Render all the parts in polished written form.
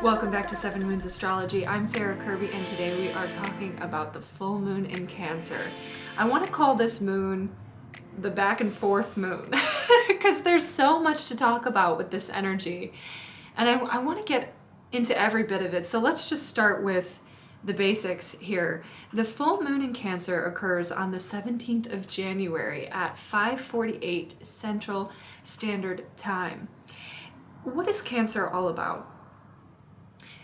Welcome back to Seven Moons Astrology. I'm Sarah Kirby, and today we are talking about the full moon in Cancer. I want to call this moon the back and forth moon because there's so much to talk about with this energy, and I want to get into every bit of it. So let's just start with the basics here. The full moon in Cancer occurs on the 17th of January at 5:48 Central Standard Time. What is Cancer all about?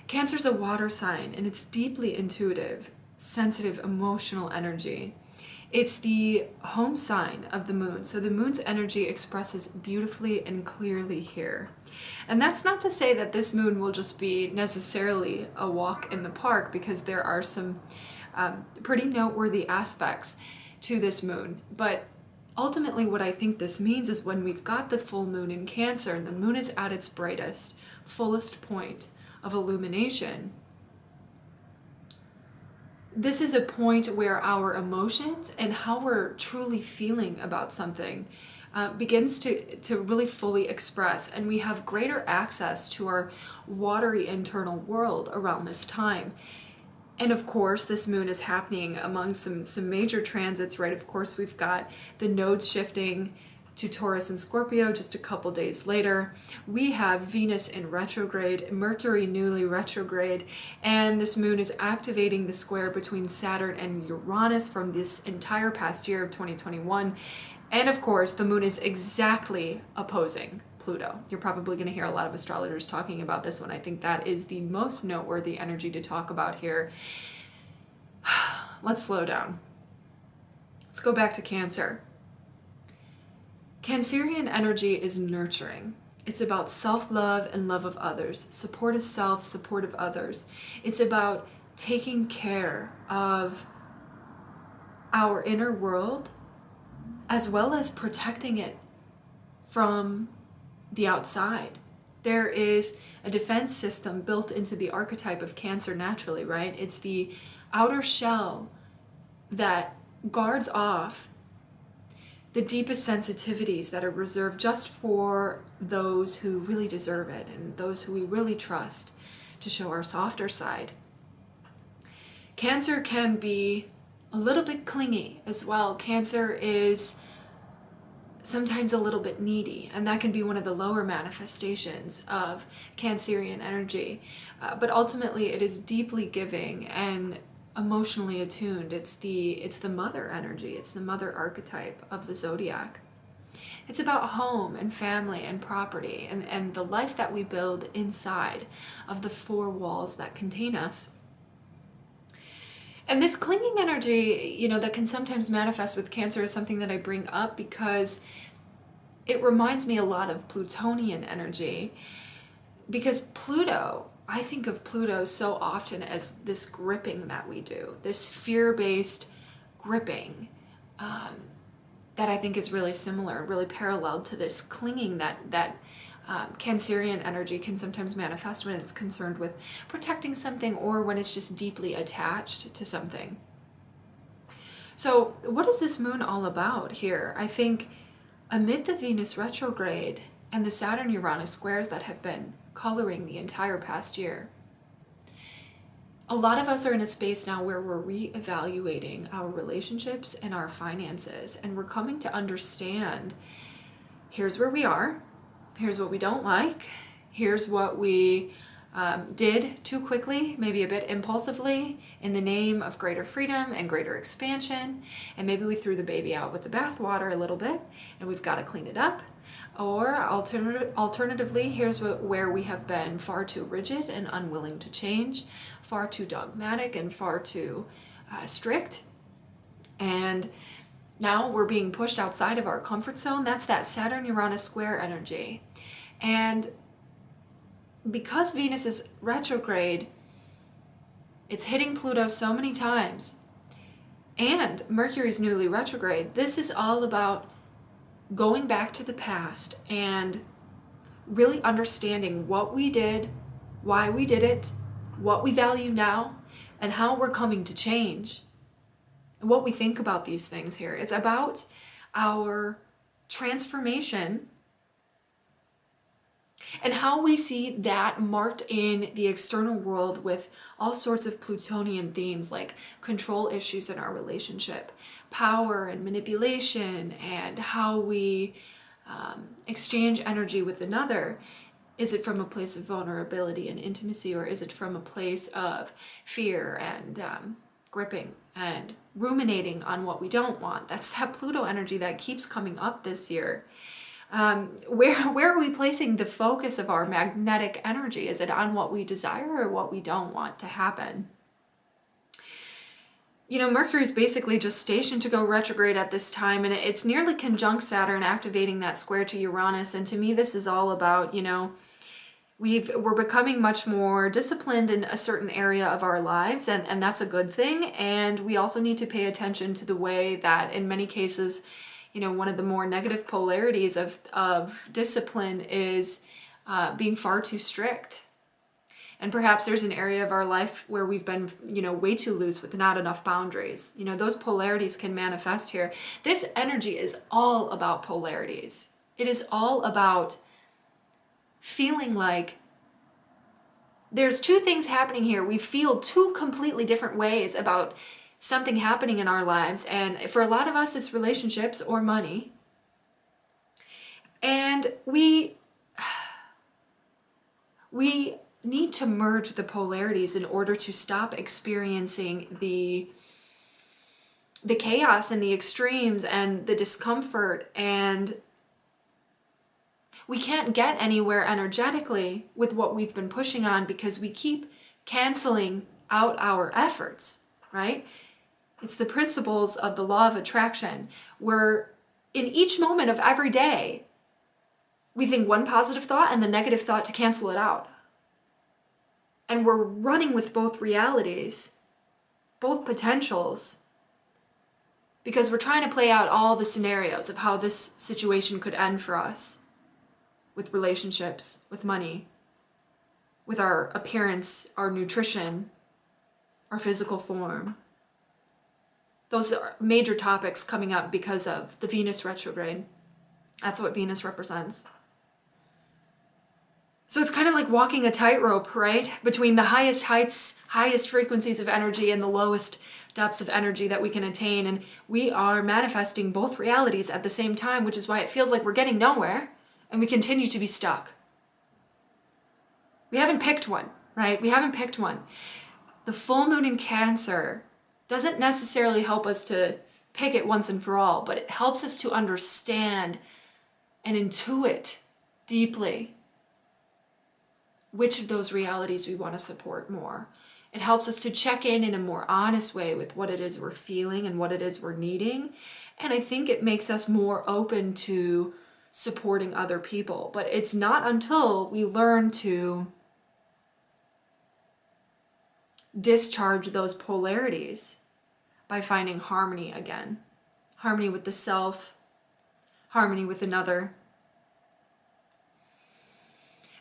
Cancer's a water sign, and it's deeply intuitive, sensitive, emotional energy. It's the home sign of the moon, so the moon's energy expresses beautifully and clearly here. And that's not to say that this moon will just be necessarily a walk in the park, because there are some pretty noteworthy aspects to this moon. But ultimately what I think this means is when we've got the full moon in Cancer and the moon is at its brightest, fullest point of illumination, this is a point where our emotions and how we're truly feeling about something begins to really fully express, and we have greater access to our watery internal world around this time. And of course, this moon is happening among some major transits, right? Of course, we've got the nodes shifting to Taurus and Scorpio just a couple days later. We have Venus in retrograde, Mercury newly retrograde, and this moon is activating the square between Saturn and Uranus from this entire past year of 2021. And of course, the moon is exactly opposing Pluto. You're probably going to hear a lot of astrologers talking about this one. I think that is the most noteworthy energy to talk about here. Let's slow down. Let's go back to Cancer. Cancerian energy is nurturing. It's about self-love and love of others, support of self, support of others. It's about taking care of our inner world as well as protecting it from the outside. There is a defense system built into the archetype of Cancer naturally, right? It's the outer shell that guards off the deepest sensitivities that are reserved just for those who really deserve it and those who we really trust to show our softer side. Cancer can be a little bit clingy as well. Cancer is sometimes a little bit needy, and that can be one of the lower manifestations of Cancerian energy. But ultimately, it is deeply giving and emotionally attuned. It's the mother energy. It's the mother archetype of the zodiac. It's about home and family and property and the life that we build inside of the four walls that contain us. And this clinging energy, that can sometimes manifest with Cancer is something that I bring up because it reminds me a lot of Plutonian energy. Because I think of Pluto so often as this gripping that we do, this fear-based gripping that I think is really similar, really parallel to this clinging that Cancerian energy can sometimes manifest when it's concerned with protecting something or when it's just deeply attached to something. So what is this moon all about here? I think amid the Venus retrograde and the Saturn-Uranus squares that have been coloring the entire past year, a lot of us are in a space now where we're reevaluating our relationships and our finances, and we're coming to understand, here's where we are, here's what we don't like, here's what we did too quickly, maybe a bit impulsively, in the name of greater freedom and greater expansion, and maybe we threw the baby out with the bathwater a little bit, and we've got to clean it up. Or alternatively, here's where we have been far too rigid and unwilling to change, far too dogmatic and far too strict. And now we're being pushed outside of our comfort zone. That's that Saturn-Uranus square energy. And because Venus is retrograde, it's hitting Pluto so many times, and Mercury's newly retrograde, this is all about going back to the past and really understanding what we did, why we did it, what we value now, and how we're coming to change, and what we think about these things here. It's about our transformation And how we see that marked in the external world with all sorts of Plutonian themes like control issues in our relationship, power and manipulation, and how we exchange energy with another. Is it from a place of vulnerability and intimacy, or is it from a place of fear and gripping and ruminating on what we don't want? That's that Pluto energy that keeps coming up this year. Where are we placing the focus of our magnetic energy? Is it on what we desire or what we don't want to happen? You know, Mercury is basically just stationed to go retrograde at this time, and it's nearly conjunct Saturn, activating that square to Uranus. And to me, this is all about, you know, we're becoming much more disciplined in a certain area of our lives, and that's a good thing. And we also need to pay attention to the way that in many cases, you know, one of the more negative polarities of discipline is being far too strict. And perhaps there's an area of our life where we've been, you know, way too loose with not enough boundaries. You know, those polarities can manifest here. This energy is all about polarities. It is all about feeling like there's two things happening here. We feel two completely different ways about something happening in our lives. And for a lot of us, it's relationships or money. And we need to merge the polarities in order to stop experiencing the chaos and the extremes and the discomfort. And we can't get anywhere energetically with what we've been pushing on because we keep canceling out our efforts, right? It's the principles of the law of attraction, where in each moment of every day, we think one positive thought and the negative thought to cancel it out. And we're running with both realities, both potentials, because we're trying to play out all the scenarios of how this situation could end for us, with relationships, with money, with our appearance, our nutrition, our physical form. Those are major topics coming up because of the Venus retrograde. That's what Venus represents. So it's kind of like walking a tightrope, right? Between the highest heights, highest frequencies of energy and the lowest depths of energy that we can attain. And we are manifesting both realities at the same time, which is why it feels like we're getting nowhere and we continue to be stuck. We haven't picked one, right? We haven't picked one. The full moon in Cancer doesn't necessarily help us to pick it once and for all, but it helps us to understand and intuit deeply which of those realities we want to support more. It helps us to check in a more honest way with what it is we're feeling and what it is we're needing. And I think it makes us more open to supporting other people. But it's not until we learn to discharge those polarities by finding harmony again. Harmony with the self, harmony with another.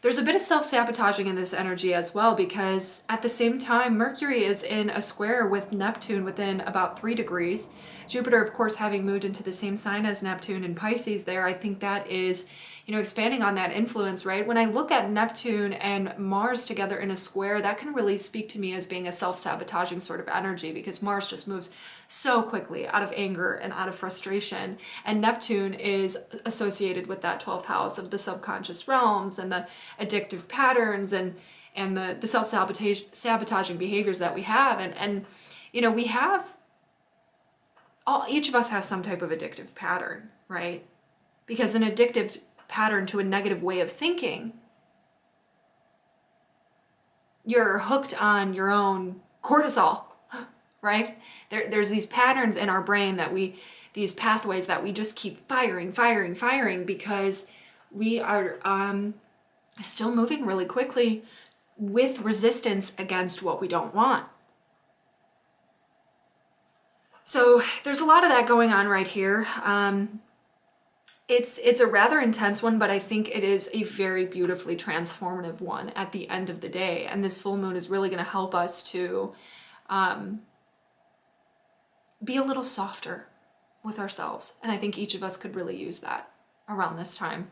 There's a bit of self-sabotaging in this energy as well, because at the same time, Mercury is in a square with Neptune within about 3 degrees. Jupiter, of course, having moved into the same sign as Neptune in Pisces there, I think that is, you know, expanding on that influence, right? When I look at Neptune and Mars together in a square, that can really speak to me as being a self-sabotaging sort of energy, because Mars just moves so quickly out of anger and out of frustration. And Neptune is associated with that 12th house of the subconscious realms and the addictive patterns and the self-sabotaging behaviors that we have. And you know, we have, each of us has some type of addictive pattern, right? Because an addictive pattern to a negative way of thinking, you're hooked on your own cortisol, right? There's these patterns in our brain these pathways that we just keep firing because we are still moving really quickly with resistance against what we don't want. So there's a lot of that going on right here. It's a rather intense one, but I think it is a very beautifully transformative one at the end of the day. And this full moon is really going to help us to be a little softer with ourselves. And I think each of us could really use that around this time.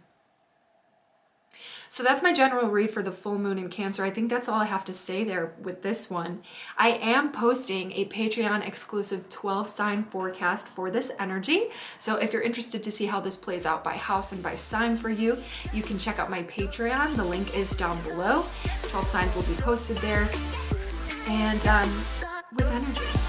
So that's my general read for the full moon in Cancer. I think that's all I have to say there with this one. I am posting a Patreon exclusive 12 sign forecast for this energy. So if you're interested to see how this plays out by house and by sign for you, you can check out my Patreon. The link is down below. 12 signs will be posted there. And with energy.